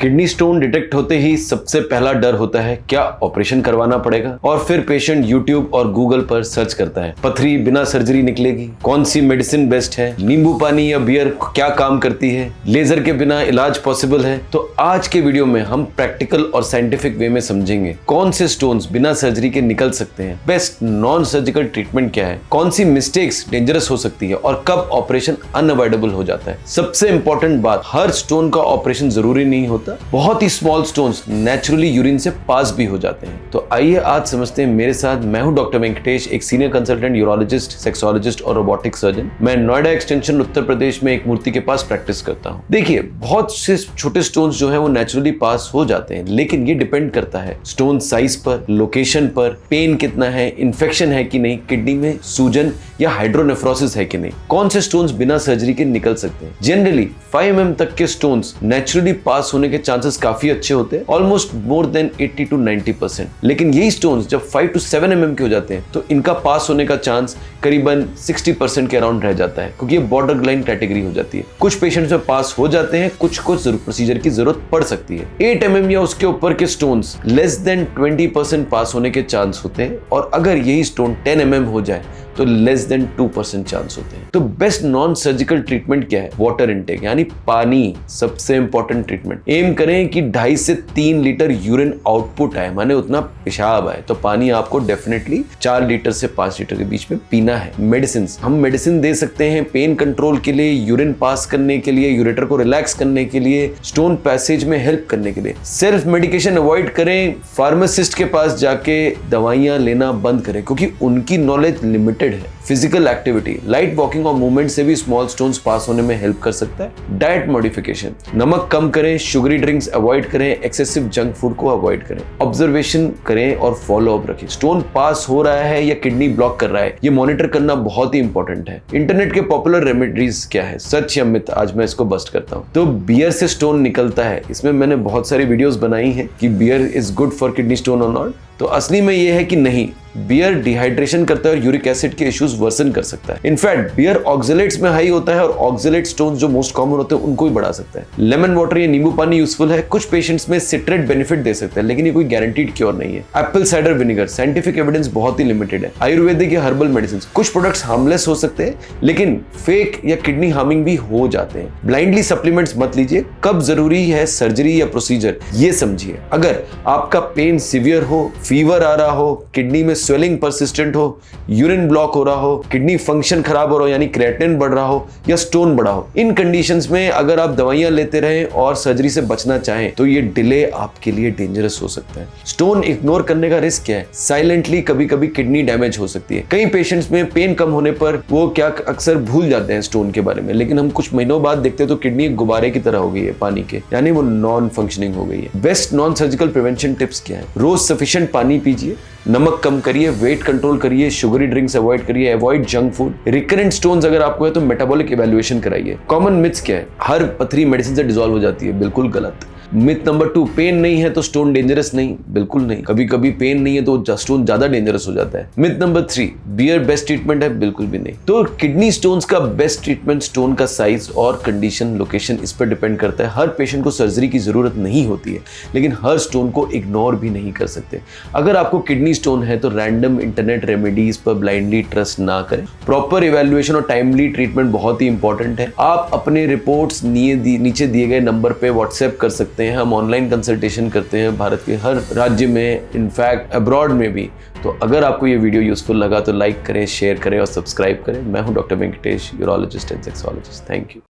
Kidney stone detect होते ही सबसे पहला डर होता है क्या ऑपरेशन करवाना पड़ेगा, और फिर पेशेंट यूट्यूब और गूगल पर सर्च करता है पथरी बिना सर्जरी निकलेगी, कौन सी मेडिसिन बेस्ट है, नींबू पानी या बियर क्या काम करती है, लेजर के बिना इलाज पॉसिबल है। तो आज के वीडियो में हम प्रैक्टिकल और साइंटिफिक वे में समझेंगे कौन से स्टोन्स बिना सर्जरी के निकल सकते हैं, बेस्ट नॉन सर्जिकल ट्रीटमेंट क्या है, कौन सी मिस्टेक्स डेंजरस हो सकती है और कब ऑपरेशन अनअवॉइडेबल हो जाता है। सबसे इंपॉर्टेंट बात, हर स्टोन का ऑपरेशन जरूरी नहीं होता, बहुत ही स्मॉल स्टोन्स नेचुरली यूरिन से पास भी हो जाते हैं। तो आइए आज समझते हैं मेरे साथ। मैं हूं डॉक्टर वेंकटेश, एक सीनियर कंसल्टेंट यूरोलॉजिस्ट, सेक्सोलॉजिस्ट और रोबोटिक सर्जन। मैं नोएडा एक्सटेंशन उत्तर प्रदेश में एक मूर्ति के पास प्रैक्टिस करता हूं। देखिए, बहुत से छोटे स्टोन्स जो है वो नेचुरली पास हो जाते हैं, लेकिन ये डिपेंड करता है स्टोन साइज पर, लोकेशन पर, पेन कितना है, इन्फेक्शन है कि नहीं, किडनी में सूजन या हाइड्रोनेफ्रोसिस है कि नहीं, कौन से स्टोन्स बिना सर्जरी के निकल सकते हैं। जनरली 5 mm तक के स्टोन्स नेचुरली पास होने के चांसेस काफी अच्छे होते हैं, ऑलमोस्ट मोर देन 80 to 90%। लेकिन यही स्टोन्स जब 5 to 7 mm के हो जाते हैं तो इनका पास होने का चांस करीबन 60% के अराउंड रह जाता है, क्योंकि ये बॉर्डर लाइन कैटेगरी हो जाती है। कुछ पेशेंट्स में पास हो जाते हैं, कुछ को प्रोसीजर की जरूरत पड़ सकती है। 8 mm या उसके ऊपर के स्टोन्स लेस देन 20% पास होने के चांस होते हैं, और अगर यही स्टोन 10 mm हो जाए तो लेस देन 2% चांस होते हैं। तो बेस्ट नॉन सर्जिकल ट्रीटमेंट क्या है? वाटर इनटेक, यानी पानी सबसे इंपॉर्टेंट ट्रीटमेंट। एम करें कि 2.5 से 3 लीटर यूरिन आउटपुट आए, माने उतना पेशाब आए, तो पानी आपको डेफिनेटली 4 लीटर से 5 लीटर के बीच में पीना है। मेडिसिन, हम मेडिसिन दे सकते हैं पेन कंट्रोल के लिए, यूरिन पास करने के लिए, यूरेटर को रिलैक्स करने के लिए, स्टोन पैसेज में हेल्प करने के लिए। सेल्फ मेडिकेशन अवॉइड करें, फार्मासिस्ट के पास जाके दवाइयां लेना बंद करें, क्योंकि उनकी नॉलेज लिमिटेड है। फिजिकल एक्टिविटी, लाइट वॉकिंग और मूवमेंट से भी स्मॉल स्टोन्स पास होने में हेल्प कर सकता है। डाइट मॉडिफिकेशन, नमक कम करें, शुगरी ड्रिंक्स अवॉइड करें, एक्सेसिव जंक फूड को अवॉइड करें। ऑब्जर्वेशन करें और फॉलो अप रखें। स्टोन पास हो रहा है या किडनी ब्लॉक कर रहा है, ये मॉनिटर करना बहुत ही इंपॉर्टेंट है। इंटरनेट के पॉपुलर रेमेडीज क्या है, सच या मिथ, आज मैं इसको बस्ट करता हूँ। तो बियर से स्टोन निकलता है, इसमें मैंने बहुत सारी वीडियोस बनाई हैं कि beer is good for kidney stone और नॉट। तो असली में ये है कि नहीं, बियर डिहाइड्रेशन करता है और यूरिक एसिड के इश्यूज वर्सन कर सकता है। इनफैक्ट बियर ऑक्सलेट्स में हाई होता है और ऑक्सलेट स्टोन्स जो मोस्ट कॉमन होते हैं उनको भी बढ़ा सकता है। लेमन वाटर या नींबू पानी यूजफुल है, कुछ पेशेंट्स में सिट्रेट बेनिफिट दे सकता है, लेकिन ये कोई गारंटीड क्योर नहीं है। Apple cider vinegar, scientific evidence बहुत ही लिमिटेड है। आयुर्वेदिक या हर्बल मेडिसिन, कुछ प्रोडक्ट्स हार्मलेस हो सकते हैं लेकिन फेक या किडनी हार्मिंग भी हो जाते हैं। ब्लाइंडली सप्लीमेंट्स मत लीजिए, कब जरूरी है सर्जरी या प्रोसीजर ये समझिए। अगर आपका पेन सीवियर हो, फीवर आ रहा हो, किडनी में स्वेलिंग परसिस्टेंट हो, यूरिन ब्लॉक हो रहा हो, किडनी फंक्शन खराब हो रहा हो यानी क्रिएटिनिन बढ़ रहा हो या स्टोन बढ़ा हो, इन कंडीशंस में अगर आप दवाइयां लेते रहें और सर्जरी से बचना चाहें तो ये डिले आपके लिए डेंजरस हो सकता है। स्टोन इग्नोर करने का रिस्क क्या है? साइलेंटली कभी कभी किडनी डैमेज हो सकती है। कई पेशेंट्स में पेन कम होने पर वो क्या अक्सर भूल जाते हैं स्टोन के बारे में, लेकिन हम कुछ महीनों बाद देखते हैं तो किडनी गुब्बारे की तरह हो गई है पानी के, यानी वो नॉन फंक्शनिंग हो गई है। Best non surgical prevention tips क्या है? रोज सफिशिएंट पानी पीजिए, नमक कम करिए, वेट कंट्रोल करिए, शुगरी ड्रिंक्स अवॉइड करिए, avoid junk food. Recurrent stones अगर आपको है तो मेटाबॉलिक इवैल्यूएशन कराइए। कॉमन मिथ्स क्या है? हर पथरी मेडिसिन से डिसॉल्व हो जाती है, बिल्कुल गलत। मिथ नंबर 2, पेन नहीं है तो स्टोन डेंजरस नहीं, बिल्कुल नहीं। कभी कभी पेन नहीं है तो स्टोन ज्यादा डेंजरस हो जाता है। Myth number 3, beer best treatment है, बिल्कुल भी नहीं। तो किडनी स्टोन्स का बेस्ट ट्रीटमेंट स्टोन का साइज और कंडीशन, लोकेशन, इस पर डिपेंड करता है। हर पेशेंट को सर्जरी की जरूरत नहीं होती है, लेकिन हर स्टोन को इग्नोर भी नहीं कर सकते। अगर आपको किडनी स्टोन है तो रैंडम इंटरनेट रेमेडीज पर ब्लाइंडली ट्रस्ट ना करें। प्रॉपर इवैल्यूएशन और टाइमली ट्रीटमेंट बहुत ही इंपॉर्टेंट है। आप अपने रिपोर्ट्स नीचे दिए गए नंबर पे व्हाट्सएप कर सकते हैं। हम ऑनलाइन कंसल्टेशन करते हैं भारत के हर राज्य में, इनफैक्ट अब्रॉड में भी। तो अगर आपको ये वीडियो यूजफुल लगा तो लाइक करें, शेयर करें और सब्सक्राइब करें। मैं हूं doctor Venkatesh, urologist and sexologist. Thank you.